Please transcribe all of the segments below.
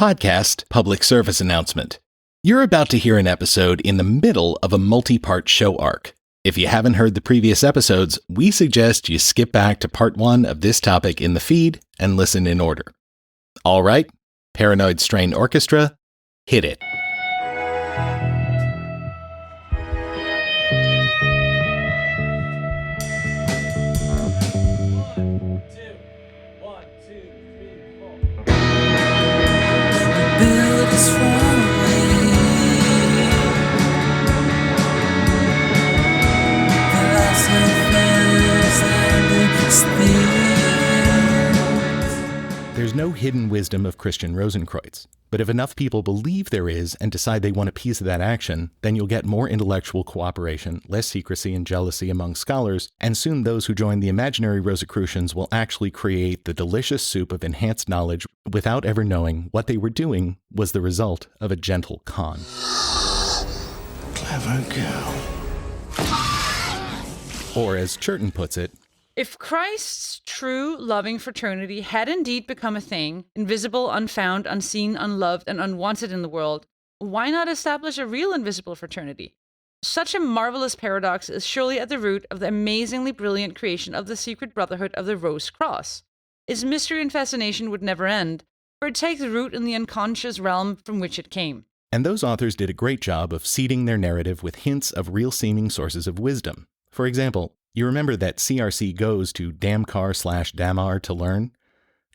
Podcast public service announcement. You're about to hear an episode in the middle of a multi-part show arc. If you haven't heard the previous episodes, we suggest you skip back to part 1 of this topic in the feed and listen in order. All right, Paranoid Strain Orchestra, hit it. There's no hidden wisdom of Christian Rosicrucians, but if enough people believe there is and decide they want a piece of that action, then you'll get more intellectual cooperation, less secrecy and jealousy among scholars, and soon those who join the imaginary Rosicrucians will actually create the delicious soup of enhanced knowledge without ever knowing what they were doing was the result of a gentle con. Clever girl. Or as Churton puts it, if Christ's true loving fraternity had indeed become a thing, invisible, unfound, unseen, unloved, and unwanted in the world, why not establish a real invisible fraternity? Such a marvelous paradox is surely at the root of the amazingly brilliant creation of the secret brotherhood of the Rose Cross. Its mystery and fascination would never end, for it takes root in the unconscious realm from which it came. And those authors did a great job of seeding their narrative with hints of real-seeming sources of wisdom. For example, you remember that CRC goes to Damcar/Damar to learn?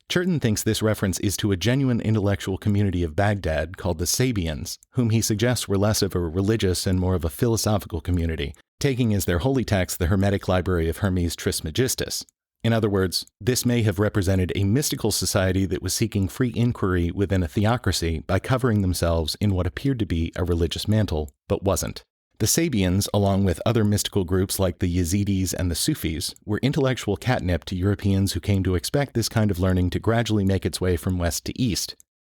Churton thinks this reference is to a genuine intellectual community of Baghdad called the Sabians, whom he suggests were less of a religious and more of a philosophical community, taking as their holy text the Hermetic Library of Hermes Trismegistus. In other words, this may have represented a mystical society that was seeking free inquiry within a theocracy by covering themselves in what appeared to be a religious mantle, but wasn't. The Sabians, along with other mystical groups like the Yazidis and the Sufis, were intellectual catnip to Europeans who came to expect this kind of learning to gradually make its way from west to east.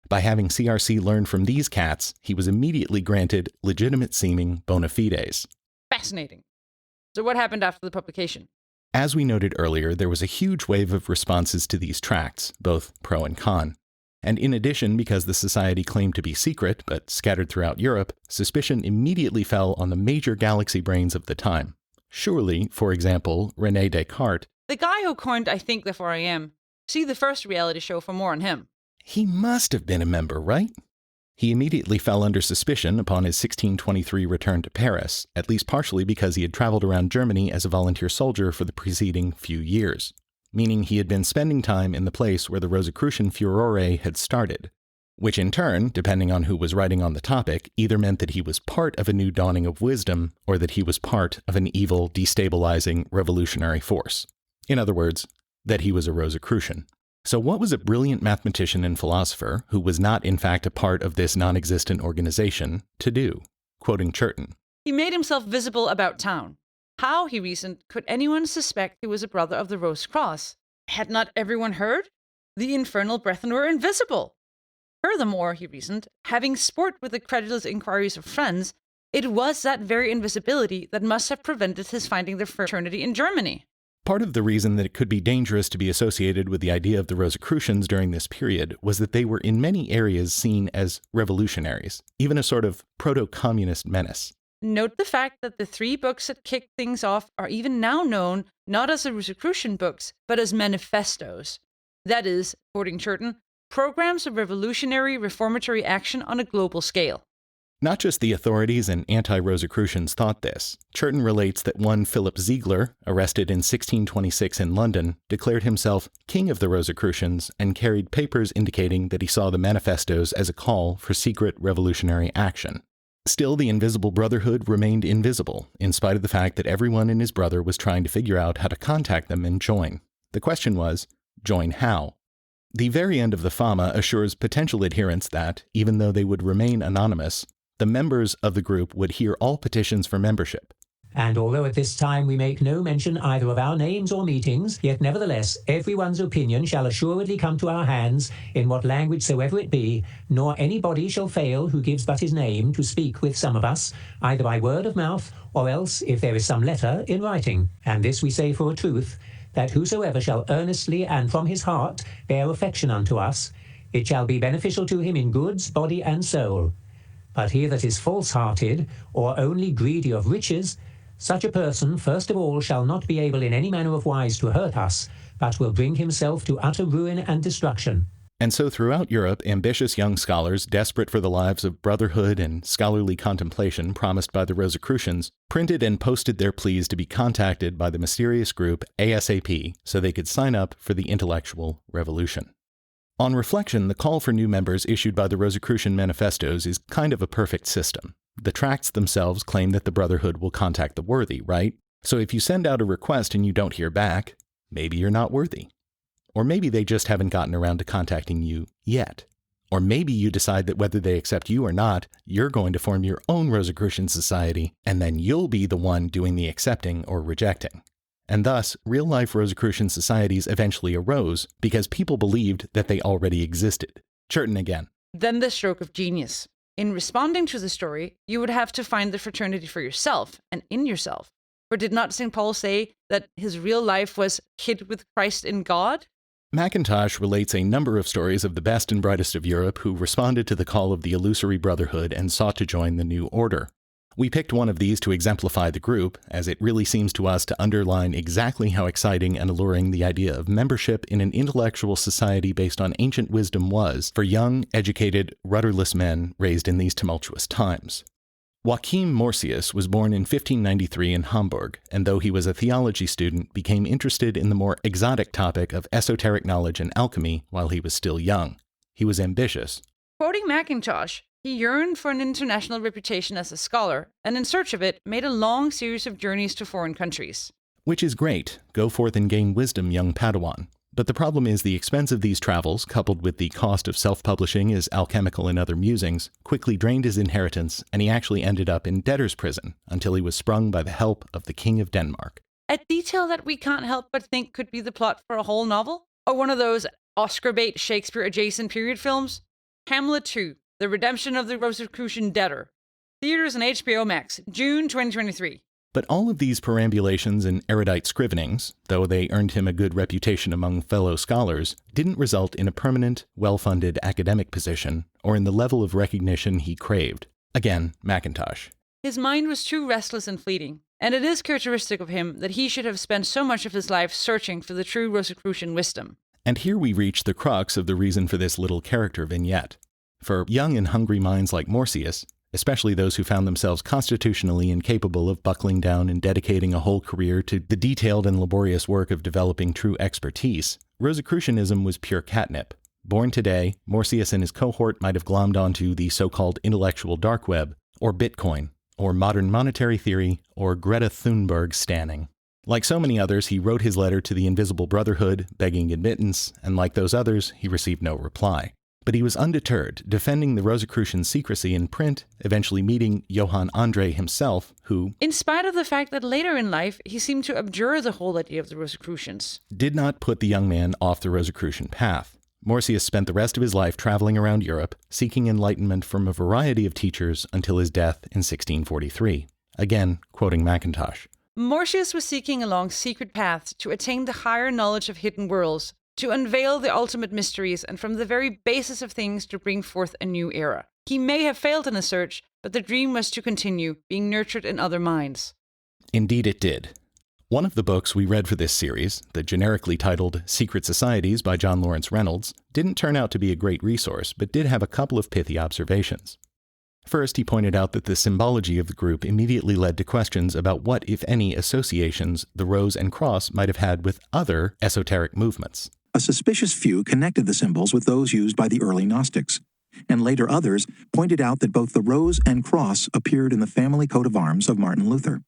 By having CRC learn from these cats, he was immediately granted legitimate-seeming bona fides. Fascinating. So what happened after the publication? As we noted earlier, there was a huge wave of responses to these tracts, both pro and con. And in addition, because the society claimed to be secret, but scattered throughout Europe, suspicion immediately fell on the major galaxy brains of the time. Surely, for example, René Descartes, the guy who coined I Think Therefore I Am. See the first reality show for more on him. He must have been a member, right? He immediately fell under suspicion upon his 1623 return to Paris, at least partially because he had traveled around Germany as a volunteer soldier for the preceding few years, meaning he had been spending time in the place where the Rosicrucian furore had started, which in turn, depending on who was writing on the topic, either meant that he was part of a new dawning of wisdom or that he was part of an evil, destabilizing, revolutionary force. In other words, that he was a Rosicrucian. So what was a brilliant mathematician and philosopher, who was not in fact a part of this non-existent organization, to do? Quoting Churton, he made himself visible about town. How, he reasoned, could anyone suspect he was a brother of the Rose Cross? Had not everyone heard? The infernal brethren were invisible. Furthermore, he reasoned, having sport with the credulous inquiries of friends, it was that very invisibility that must have prevented his finding the fraternity in Germany. Part of the reason that it could be dangerous to be associated with the idea of the Rosicrucians during this period was that they were in many areas seen as revolutionaries, even a sort of proto-communist menace. Note the fact that the 3 books that kicked things off are even now known not as the Rosicrucian books, but as manifestos. That is, quoting Churton, programs of revolutionary reformatory action on a global scale. Not just the authorities and anti-Rosicrucians thought this. Churton relates that one Philip Ziegler, arrested in 1626 in London, declared himself king of the Rosicrucians and carried papers indicating that he saw the manifestos as a call for secret revolutionary action. Still, the Invisible Brotherhood remained invisible, in spite of the fact that everyone and his brother was trying to figure out how to contact them and join. The question was, join how? The very end of the Fama assures potential adherents that, even though they would remain anonymous, the members of the group would hear all petitions for membership. And although at this time we make no mention either of our names or meetings, yet nevertheless everyone's opinion shall assuredly come to our hands, in what language soever it be, nor anybody shall fail who gives but his name to speak with some of us, either by word of mouth, or else, if there is some letter, in writing. And this we say for a truth, that whosoever shall earnestly and from his heart bear affection unto us, it shall be beneficial to him in goods, body, and soul. But he that is false-hearted, or only greedy of riches, such a person first of all shall not be able in any manner of wise to hurt us, but will bring himself to utter ruin and destruction. And so throughout Europe, ambitious young scholars, desperate for the lives of brotherhood and scholarly contemplation promised by the Rosicrucians, printed and posted their pleas to be contacted by the mysterious group ASAP so they could sign up for the intellectual revolution. On reflection, the call for new members issued by the Rosicrucian manifestos is kind of a perfect system. The tracts themselves claim that the Brotherhood will contact the worthy, right? So if you send out a request and you don't hear back, maybe you're not worthy. Or maybe they just haven't gotten around to contacting you yet. Or maybe you decide that whether they accept you or not, you're going to form your own Rosicrucian society, and then you'll be the one doing the accepting or rejecting. And thus, real-life Rosicrucian societies eventually arose because people believed that they already existed. Churton again. Then the stroke of genius. In responding to the story, you would have to find the fraternity for yourself and in yourself. For did not St. Paul say that his real life was hid with Christ in God? Mackintosh relates a number of stories of the best and brightest of Europe who responded to the call of the illusory brotherhood and sought to join the new order. We picked one of these to exemplify the group, as it really seems to us to underline exactly how exciting and alluring the idea of membership in an intellectual society based on ancient wisdom was for young, educated, rudderless men raised in these tumultuous times. Joachim Morsius was born in 1593 in Hamburg, and though he was a theology student, became interested in the more exotic topic of esoteric knowledge and alchemy while he was still young. He was ambitious. Quoting Mackintosh, he yearned for an international reputation as a scholar, and in search of it, made a long series of journeys to foreign countries. Which is great. Go forth and gain wisdom, young Padawan. But the problem is the expense of these travels, coupled with the cost of self-publishing his alchemical and other musings, quickly drained his inheritance, and he actually ended up in debtor's prison until he was sprung by the help of the King of Denmark. A detail that we can't help but think could be the plot for a whole novel? Or one of those Oscar-bait Shakespeare-adjacent period films? Hamlet 2, The Redemption of the Rosicrucian Debtor. Theaters on HBO Max, June 2023. But all of these perambulations and erudite scrivenings, though they earned him a good reputation among fellow scholars, didn't result in a permanent, well-funded academic position or in the level of recognition he craved. Again, Mackintosh. His mind was too restless and fleeting, and it is characteristic of him that he should have spent so much of his life searching for the true Rosicrucian wisdom. And here we reach the crux of the reason for this little character vignette. For young and hungry minds like Morsius, especially those who found themselves constitutionally incapable of buckling down and dedicating a whole career to the detailed and laborious work of developing true expertise, Rosicrucianism was pure catnip. Born today, Morsius and his cohort might have glommed onto the so-called intellectual dark web, or Bitcoin, or modern monetary theory, or Greta Thunberg stanning. Like so many others, he wrote his letter to the Invisible Brotherhood, begging admittance, and like those others, he received no reply. But he was undeterred, defending the Rosicrucian secrecy in print, eventually meeting Johann Andre himself, who, in spite of the fact that later in life he seemed to abjure the whole idea of the Rosicrucians, did not put the young man off the Rosicrucian path. Morsius spent the rest of his life traveling around Europe, seeking enlightenment from a variety of teachers until his death in 1643. Again, quoting Mackintosh. Morsius was seeking along secret paths to attain the higher knowledge of hidden worlds, to unveil the ultimate mysteries, and from the very basis of things to bring forth a new era. He may have failed in the search, but the dream was to continue, being nurtured in other minds. Indeed it did. One of the books we read for this series, the generically titled Secret Societies by John Lawrence Reynolds, didn't turn out to be a great resource, but did have a couple of pithy observations. First, he pointed out that the symbology of the group immediately led to questions about what, if any, associations the rose and cross might have had with other esoteric movements. A suspicious few connected the symbols with those used by the early Gnostics, and later others pointed out that both the rose and cross appeared in the family coat of arms of Martin Luther.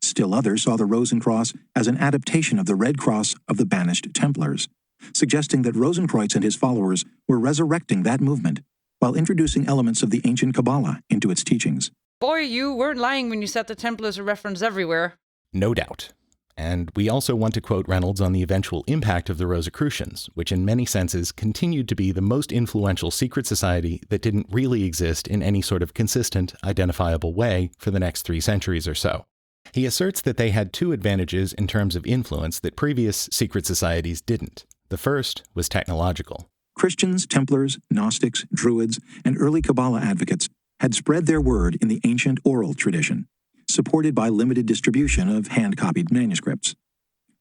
Still others saw the rose and cross as an adaptation of the red cross of the banished Templars, suggesting that Rosenkreutz and his followers were resurrecting that movement while introducing elements of the ancient Kabbalah into its teachings. Boy, you weren't lying when you said the Templars are referenced everywhere. No doubt. And we also want to quote Reynolds on the eventual impact of the Rosicrucians, which in many senses continued to be the most influential secret society that didn't really exist in any sort of consistent, identifiable way for the next 3 centuries or so. He asserts that they had 2 advantages in terms of influence that previous secret societies didn't. The first was technological. Christians, Templars, Gnostics, Druids, and early Kabbalah advocates had spread their word in the ancient oral tradition, supported by limited distribution of hand-copied manuscripts.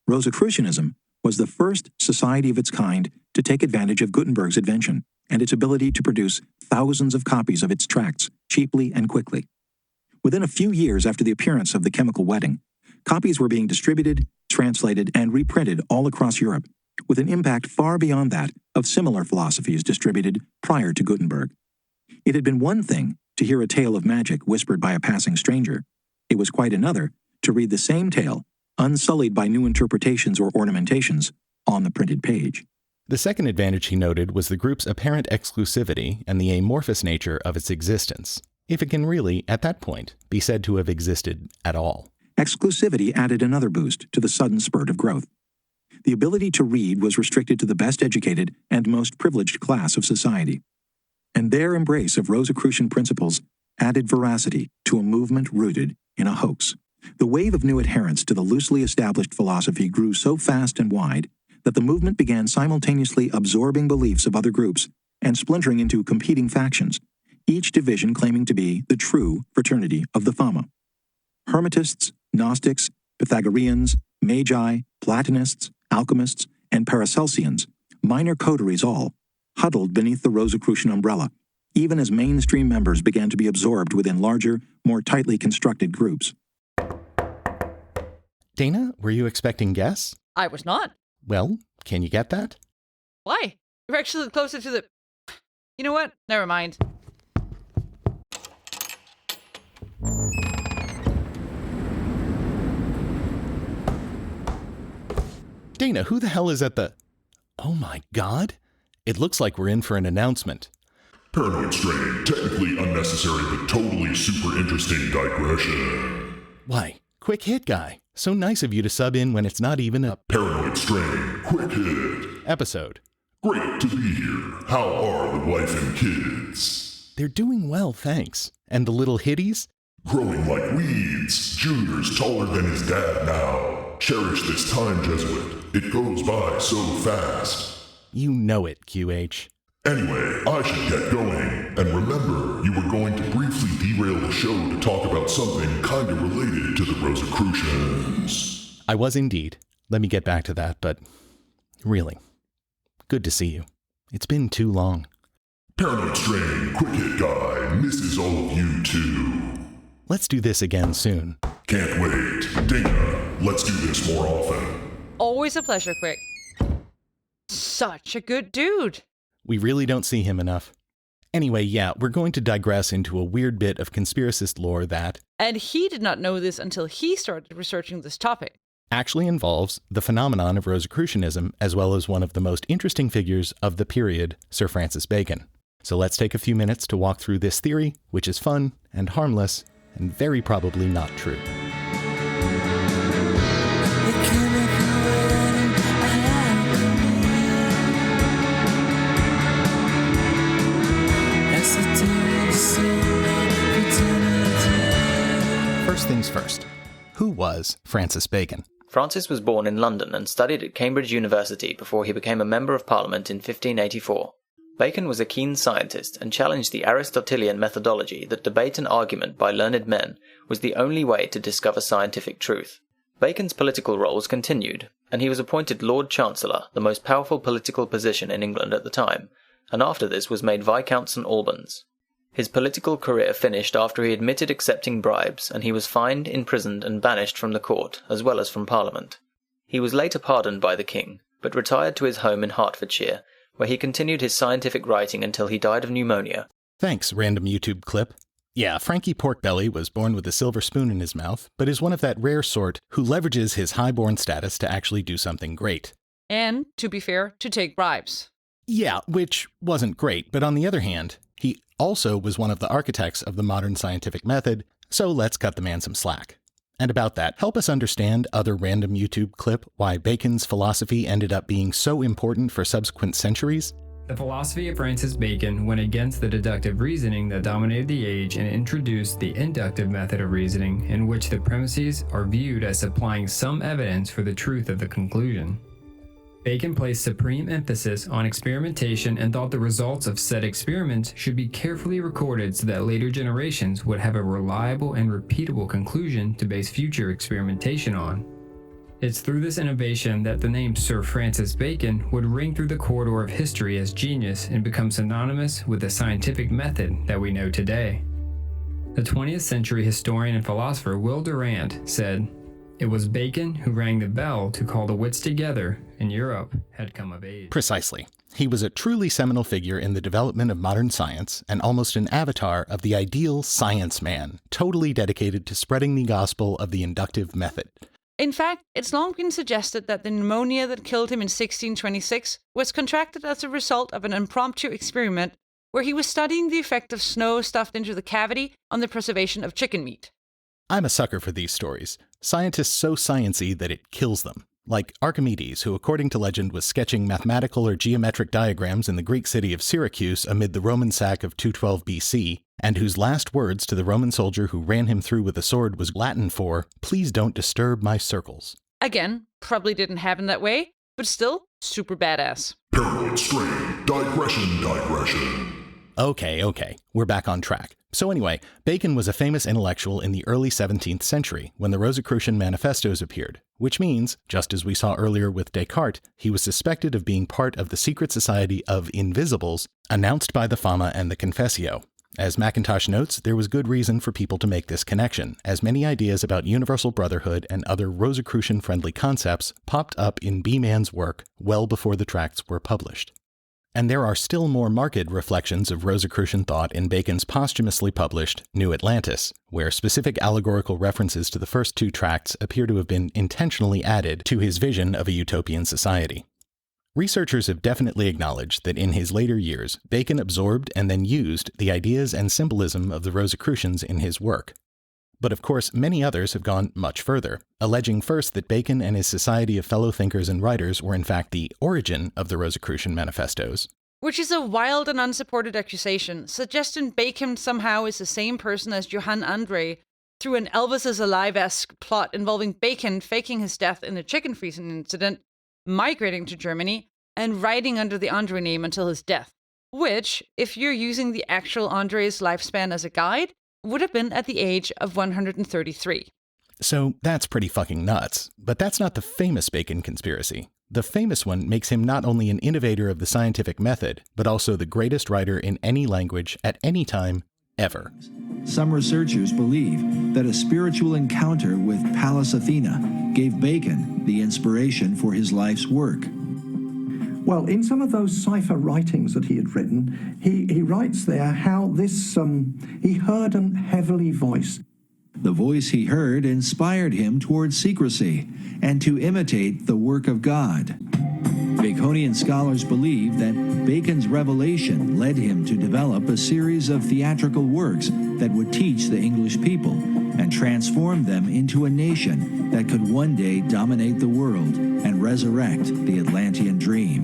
Rosicrucianism was the first society of its kind to take advantage of Gutenberg's invention and its ability to produce thousands of copies of its tracts cheaply and quickly. Within a few years after the appearance of The Chemical Wedding, copies were being distributed, translated, and reprinted all across Europe, with an impact far beyond that of similar philosophies distributed prior to Gutenberg. It had been one thing to hear a tale of magic whispered by a passing stranger. It was quite another to read the same tale, unsullied by new interpretations or ornamentations, on the printed page. The second advantage he noted was the group's apparent exclusivity and the amorphous nature of its existence, if it can really, at that point, be said to have existed at all. Exclusivity added another boost to the sudden spurt of growth. The ability to read was restricted to the best educated and most privileged class of society, and their embrace of Rosicrucian principles added veracity to a movement rooted in a hoax. The wave of new adherents to the loosely established philosophy grew so fast and wide that the movement began simultaneously absorbing beliefs of other groups and splintering into competing factions, each division claiming to be the true fraternity of the Fama. Hermetists, Gnostics, Pythagoreans, Magi, Platonists, alchemists, and Paracelsians, minor coteries all, huddled beneath the Rosicrucian umbrella, even as mainstream members began to be absorbed within larger, more tightly constructed groups. Dana, were you expecting guess? I was not. Well, can you get that? Why? You're actually closer to the... You know what? Never mind. Dana, who the hell is at the... Oh my god! It looks like we're in for an announcement. Paranoid strain, technically unnecessary but totally super interesting digression. Why, quick hit guy. So nice of you to sub in when it's not even a... Paranoid strain, quick hit. episode. Great to be here. How are the wife and kids? They're doing well, thanks. And the little hitties? Growing like weeds. Junior's taller than his dad now. Cherish this time, Jesuit. It goes by so fast. You know it, QH. Anyway, I should get going. And remember, you were going to briefly derail the show to talk about something kinda related to the Rosicrucians. I was indeed. Let me get back to that, but really, good to see you. It's been too long. Paranoid strain, quick hit guy, misses all of you too. Let's do this again soon. Can't wait. Dana, let's do this more often. Always a pleasure, Quick. Such a good dude. We really don't see him enough. Anyway, yeah, we're going to digress into a weird bit of conspiracist lore that, And he did not know this until he started researching this topic. actually involves the phenomenon of Rosicrucianism as well as one of the most interesting figures of the period, Sir Francis Bacon. So let's take a few minutes to walk through this theory, which is fun and harmless and very probably not true. First things first, who was Francis Bacon? Francis was born in London and studied at Cambridge University before he became a Member of Parliament in 1584. Bacon was a keen scientist and challenged the Aristotelian methodology that debate and argument by learned men was the only way to discover scientific truth. Bacon's political roles continued, and he was appointed Lord Chancellor, the most powerful political position in England at the time, and after this was made Viscount St Albans. His political career finished after he admitted accepting bribes, and he was fined, imprisoned and banished from the court, as well as from Parliament. He was later pardoned by the king, but retired to his home in Hertfordshire, where he continued his scientific writing until he died of pneumonia. Thanks, random YouTube clip. Yeah, Frankie Porkbelly was born with a silver spoon in his mouth, but is one of that rare sort who leverages his highborn status to actually do something great. And, to be fair, to take bribes. Yeah, which wasn't great, but on the other hand, he also was one of the architects of the modern scientific method, so let's cut the man some slack. And about that, help us understand, other random YouTube clip, why Bacon's philosophy ended up being so important for subsequent centuries. The philosophy of Francis Bacon went against the deductive reasoning that dominated the age and introduced the inductive method of reasoning, in which the premises are viewed as supplying some evidence for the truth of the conclusion. Bacon placed supreme emphasis on experimentation and thought the results of said experiments should be carefully recorded so that later generations would have a reliable and repeatable conclusion to base future experimentation on. It's through this innovation that the name Sir Francis Bacon would ring through the corridor of history as genius and become synonymous with the scientific method that we know today. The 20th century historian and philosopher Will Durant said, "It was Bacon who rang the bell to call the wits together, and Europe had come of age." Precisely. He was a truly seminal figure in the development of modern science and almost an avatar of the ideal science man, totally dedicated to spreading the gospel of the inductive method. In fact, it's long been suggested that the pneumonia that killed him in 1626 was contracted as a result of an impromptu experiment where he was studying the effect of snow stuffed into the cavity on the preservation of chicken meat. I'm a sucker for these stories. Scientists so science-y that it kills them. Like Archimedes, who according to legend was sketching mathematical or geometric diagrams in the Greek city of Syracuse amid the Roman sack of 212 BC, and whose last words to the Roman soldier who ran him through with a sword was Latin for, "Please don't disturb my circles." Again, probably didn't happen that way, but still, super badass. Paranoid strain. Digression. Okay, we're back on track. So anyway, Bacon was a famous intellectual in the early 17th century when the Rosicrucian manifestos appeared, which means, just as we saw earlier with Descartes, he was suspected of being part of the secret society of invisibles announced by the Fama and the Confessio. As Mackintosh notes, there was good reason for people to make this connection, as many ideas about universal brotherhood and other Rosicrucian-friendly concepts popped up in B-Man's work well before the tracts were published. And there are still more marked reflections of Rosicrucian thought in Bacon's posthumously published New Atlantis, where specific allegorical references to the first two tracts appear to have been intentionally added to his vision of a utopian society. Researchers have definitely acknowledged that in his later years, Bacon absorbed and then used the ideas and symbolism of the Rosicrucians in his work. But of course, many others have gone much further, alleging first that Bacon and his society of fellow thinkers and writers were in fact the origin of the Rosicrucian manifestos. Which is a wild and unsupported accusation, suggesting Bacon somehow is the same person as Johann Andre through an Elvis is Alive-esque plot involving Bacon faking his death in a chicken freezing incident, migrating to Germany, and writing under the Andre name until his death. Which, if you're using the actual Andre's lifespan as a guide, would have been at the age of 133. So that's pretty fucking nuts. But that's not the famous Bacon conspiracy. The famous one makes him not only an innovator of the scientific method, but also the greatest writer in any language at any time, ever. Some researchers believe that a spiritual encounter with Pallas Athena gave Bacon the inspiration for his life's work. Well, in some of those cipher writings that he had written, he writes there how this, he heard an heavenly voice. The voice he heard inspired him towards secrecy and to imitate the work of God. Baconian scholars believe that Bacon's revelation led him to develop a series of theatrical works that would teach the English people and transform them into a nation that could one day dominate the world and resurrect the Atlantean dream.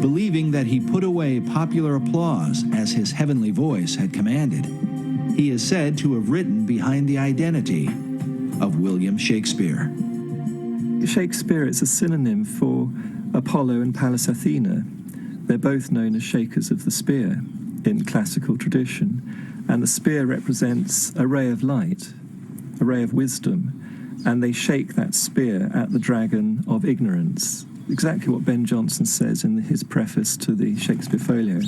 Believing that he put away popular applause as his heavenly voice had commanded, he is said to have written behind the identity of William Shakespeare. Shakespeare is a synonym for Apollo and Pallas Athena. They're both known as shakers of the spear in classical tradition, and the spear represents a ray of light, a ray of wisdom, and they shake that spear at the dragon of ignorance. Exactly what Ben Jonson says in his preface to the Shakespeare Folio,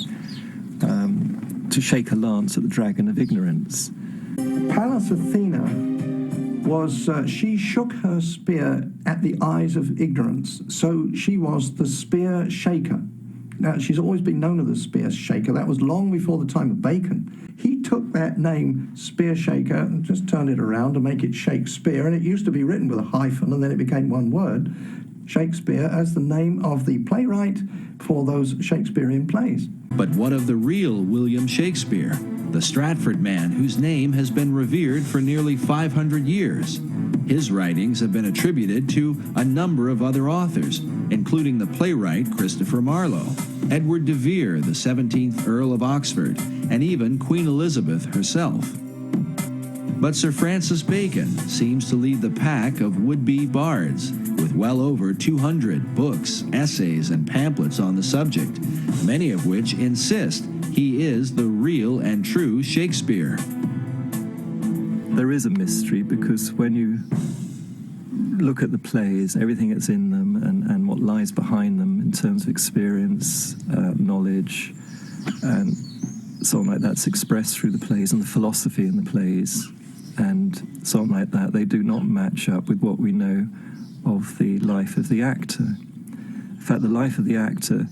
to shake a lance at the dragon of ignorance. Pallas Athena she shook her spear at the eyes of ignorance, so she was the spear shaker. Now, she's always been known as the spear shaker. That was long before the time of Bacon. He took that name, spear shaker, and just turned it around to make it Shakespeare, and it used to be written with a hyphen, and then it became one word, Shakespeare, as the name of the playwright for those Shakespearean plays. But what of the real William Shakespeare, the Stratford man whose name has been revered for nearly 500 years? His writings have been attributed to a number of other authors, including the playwright Christopher Marlowe, Edward de Vere, the 17th Earl of Oxford, and even Queen Elizabeth herself. But Sir Francis Bacon seems to lead the pack of would-be bards, with well over 200 books, essays, and pamphlets on the subject, many of which insist he is the real and true Shakespeare. There is a mystery because when you look at the plays, everything that's in them and what lies behind them in terms of experience, knowledge, and so on like that's expressed through the plays, and the philosophy in the plays, and so on like that, they do not match up with what we know of the life of the actor. In fact, the life of the actor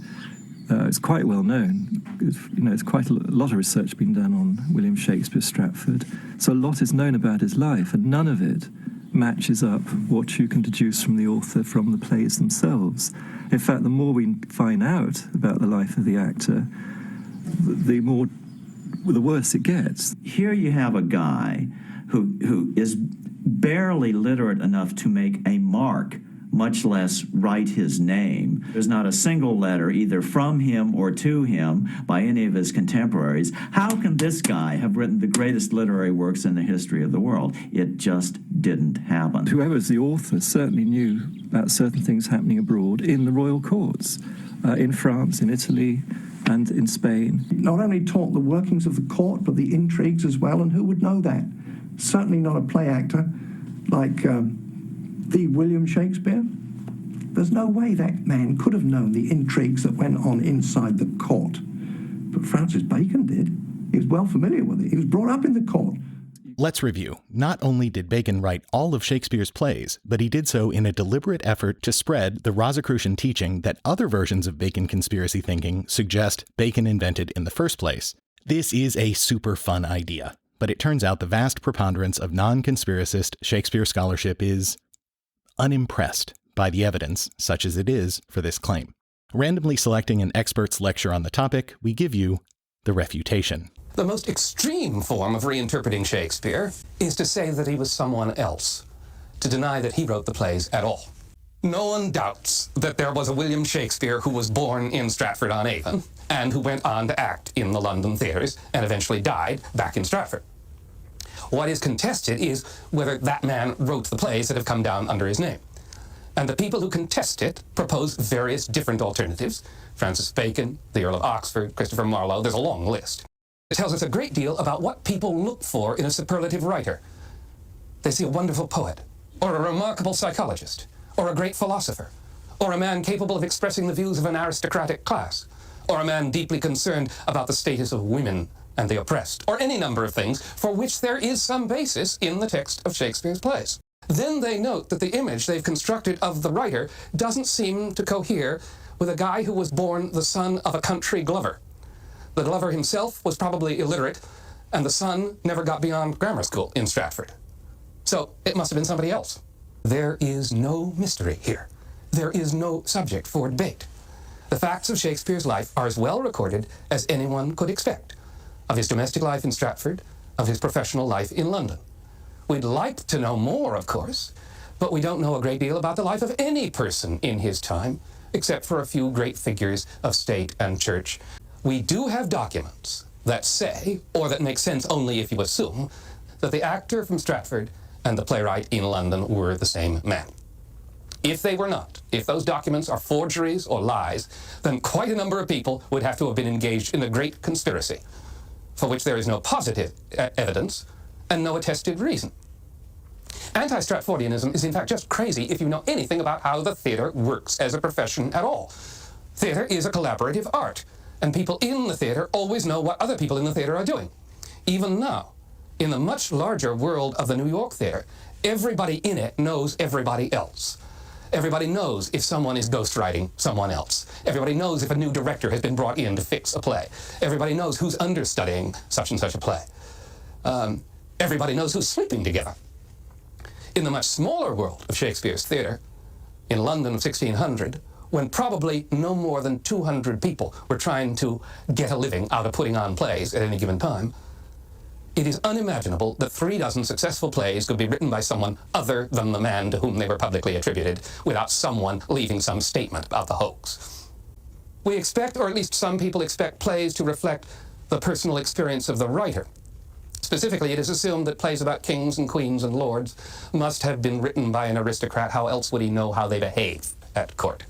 is quite well known. There's quite a lot of research been done on William Shakespeare Stratford, so a lot is known about his life, and none of it matches up what you can deduce from the author from the plays themselves. In fact, the more we find out about the life of the actor, the worse it gets. Here you have a guy who is barely literate enough to make a mark, much less write his name. There's not a single letter either from him or to him by any of his contemporaries. How can this guy have written the greatest literary works in the history of the world? It just didn't happen. Whoever's the author certainly knew about certain things happening abroad in the royal courts, in France, in Italy, and in Spain. Not only taught the workings of the court, but the intrigues as well, and who would know that? Certainly not a play actor like the William Shakespeare. There's no way that man could have known the intrigues that went on inside the court. But Francis Bacon did. He was well familiar with it. He was brought up in the court. Let's review. Not only did Bacon write all of Shakespeare's plays, but he did so in a deliberate effort to spread the Rosicrucian teaching that other versions of Bacon conspiracy thinking suggest Bacon invented in the first place. This is a super fun idea, but it turns out the vast preponderance of non-conspiracist Shakespeare scholarship is unimpressed by the evidence, such as it is, for this claim. Randomly selecting an expert's lecture on the topic, we give you the refutation. The most extreme form of reinterpreting Shakespeare is to say that he was someone else, to deny that he wrote the plays at all. No one doubts that there was a William Shakespeare who was born in Stratford-on-Avon and who went on to act in the London theatres and eventually died back in Stratford. What is contested is whether that man wrote the plays that have come down under his name. And the people who contest it propose various different alternatives. Francis Bacon, the Earl of Oxford, Christopher Marlowe, there's a long list. It tells us a great deal about what people look for in a superlative writer. They see a wonderful poet, or a remarkable psychologist, or a great philosopher, or a man capable of expressing the views of an aristocratic class, or a man deeply concerned about the status of women and the oppressed, or any number of things for which there is some basis in the text of Shakespeare's plays. Then they note that the image they've constructed of the writer doesn't seem to cohere with a guy who was born the son of a country glover. The glover himself was probably illiterate, and the son never got beyond grammar school in Stratford. So it must have been somebody else. There is no mystery here. There is no subject for debate. The facts of Shakespeare's life are as well recorded as anyone could expect, of his domestic life in Stratford, of his professional life in London. We'd like to know more, of course, but we don't know a great deal about the life of any person in his time, except for a few great figures of state and church. We do have documents that say, or that make sense only if you assume, that the actor from Stratford and the playwright in London were the same man. If they were not, if those documents are forgeries or lies, then quite a number of people would have to have been engaged in a great conspiracy, for which there is no positive evidence and no attested reason. Anti-Stratfordianism is in fact just crazy if you know anything about how the theatre works as a profession at all. Theatre is a collaborative art, and people in the theatre always know what other people in the theatre are doing. Even now, in the much larger world of the New York theatre, everybody in it knows everybody else. Everybody knows if someone is ghostwriting someone else. Everybody knows if a new director has been brought in to fix a play. Everybody knows who's understudying such and such a play. Everybody knows who's sleeping together. In the much smaller world of Shakespeare's theatre, in London of 1600, when probably no more than 200 people were trying to get a living out of putting on plays at any given time, it is unimaginable that 36 successful plays could be written by someone other than the man to whom they were publicly attributed, without someone leaving some statement about the hoax. We expect, or at least some people expect, plays to reflect the personal experience of the writer. Specifically, it is assumed that plays about kings and queens and lords must have been written by an aristocrat. How else would he know how they behave at court?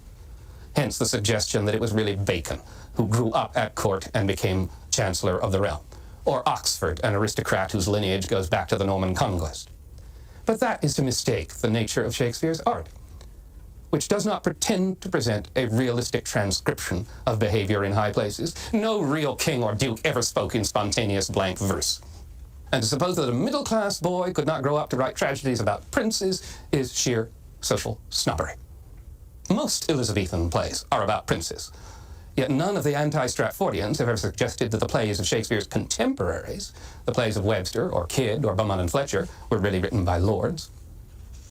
Hence the suggestion that it was really Bacon who grew up at court and became Chancellor of the Realm, or Oxford, an aristocrat whose lineage goes back to the Norman conquest. But that is to mistake the nature of Shakespeare's art, which does not pretend to present a realistic transcription of behavior in high places. No real king or duke ever spoke in spontaneous blank verse. And to suppose that a middle-class boy could not grow up to write tragedies about princes is sheer social snobbery. Most Elizabethan plays are about princes, yet none of the anti-Stratfordians have ever suggested that the plays of Shakespeare's contemporaries, the plays of Webster or Kidd or Beaumont and Fletcher, were really written by lords.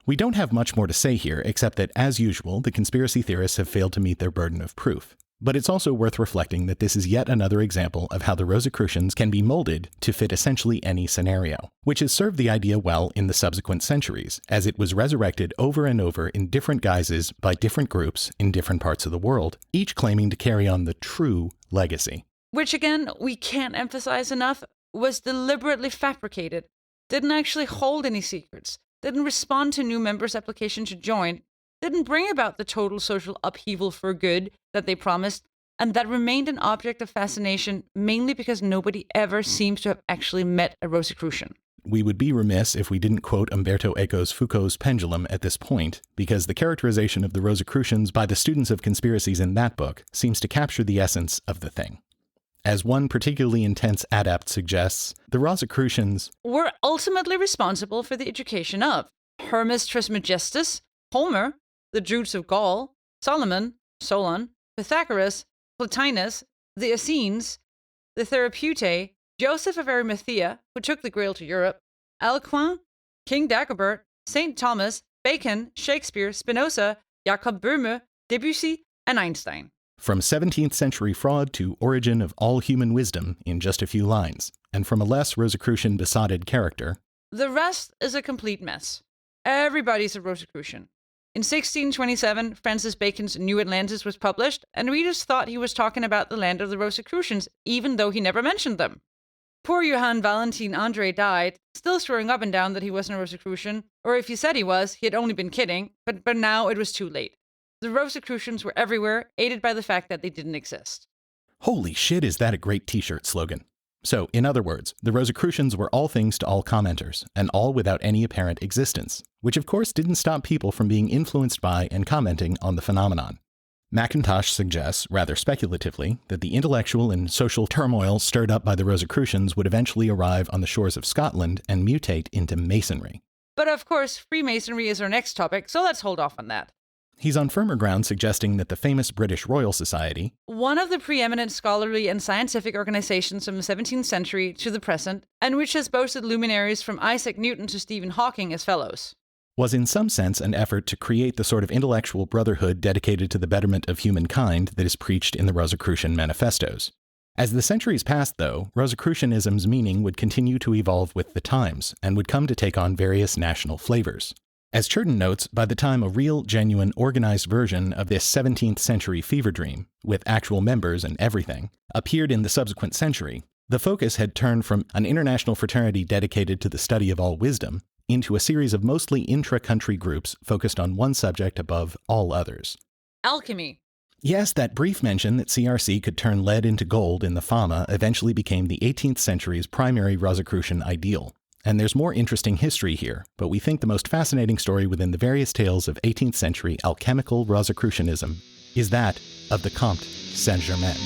We don't have much more to say here, except that, as usual, the conspiracy theorists have failed to meet their burden of proof. But it's also worth reflecting that this is yet another example of how the Rosicrucians can be molded to fit essentially any scenario, which has served the idea well in the subsequent centuries, as it was resurrected over and over in different guises by different groups in different parts of the world, each claiming to carry on the true legacy. Which, again, we can't emphasize enough, was deliberately fabricated, didn't actually hold any secrets, didn't respond to new members' application to join, didn't bring about the total social upheaval for good that they promised, and that remained an object of fascination mainly because nobody ever seems to have actually met a Rosicrucian. We would be remiss if we didn't quote Umberto Eco's Foucault's Pendulum at this point, because the characterization of the Rosicrucians by the students of conspiracies in that book seems to capture the essence of the thing. As one particularly intense adept suggests, the Rosicrucians were ultimately responsible for the education of Hermes Trismegistus, Homer, the Druids of Gaul, Solomon, Solon, Pythagoras, Plotinus, the Essenes, the Therapeutae, Joseph of Arimathea, who took the Grail to Europe, Alcuin, King Dagobert, St. Thomas, Bacon, Shakespeare, Spinoza, Jacob Böhme, Debussy, and Einstein. From 17th century fraud to origin of all human wisdom in just a few lines, and from a less Rosicrucian besotted character. The rest is a complete mess. Everybody's a Rosicrucian. In 1627, Francis Bacon's New Atlantis was published, and readers thought he was talking about the land of the Rosicrucians, even though he never mentioned them. Poor Johann Valentin André died, still swearing up and down that he wasn't a Rosicrucian, or if he said he was, he had only been kidding, but now it was too late. The Rosicrucians were everywhere, aided by the fact that they didn't exist. Holy shit, is that a great t-shirt slogan. So, in other words, the Rosicrucians were all things to all commenters, and all without any apparent existence, which of course didn't stop people from being influenced by and commenting on the phenomenon. Mackintosh suggests, rather speculatively, that the intellectual and social turmoil stirred up by the Rosicrucians would eventually arrive on the shores of Scotland and mutate into Masonry. But of course, Freemasonry is our next topic, so let's hold off on that. He's on firmer ground suggesting that the famous British Royal Society, one of the preeminent scholarly and scientific organizations from the 17th century to the present, and which has boasted luminaries from Isaac Newton to Stephen Hawking as fellows, was in some sense an effort to create the sort of intellectual brotherhood dedicated to the betterment of humankind that is preached in the Rosicrucian manifestos. As the centuries passed, though, Rosicrucianism's meaning would continue to evolve with the times and would come to take on various national flavors. As Churton notes, by the time a real, genuine, organized version of this 17th century fever dream, with actual members and everything, appeared in the subsequent century, the focus had turned from an international fraternity dedicated to the study of all wisdom into a series of mostly intra-country groups focused on one subject above all others. Alchemy. Yes, that brief mention that CRC could turn lead into gold in the Fama eventually became the 18th century's primary Rosicrucian ideal. And there's more interesting history here, but we think the most fascinating story within the various tales of 18th century alchemical Rosicrucianism is that of the Comte Saint-Germain.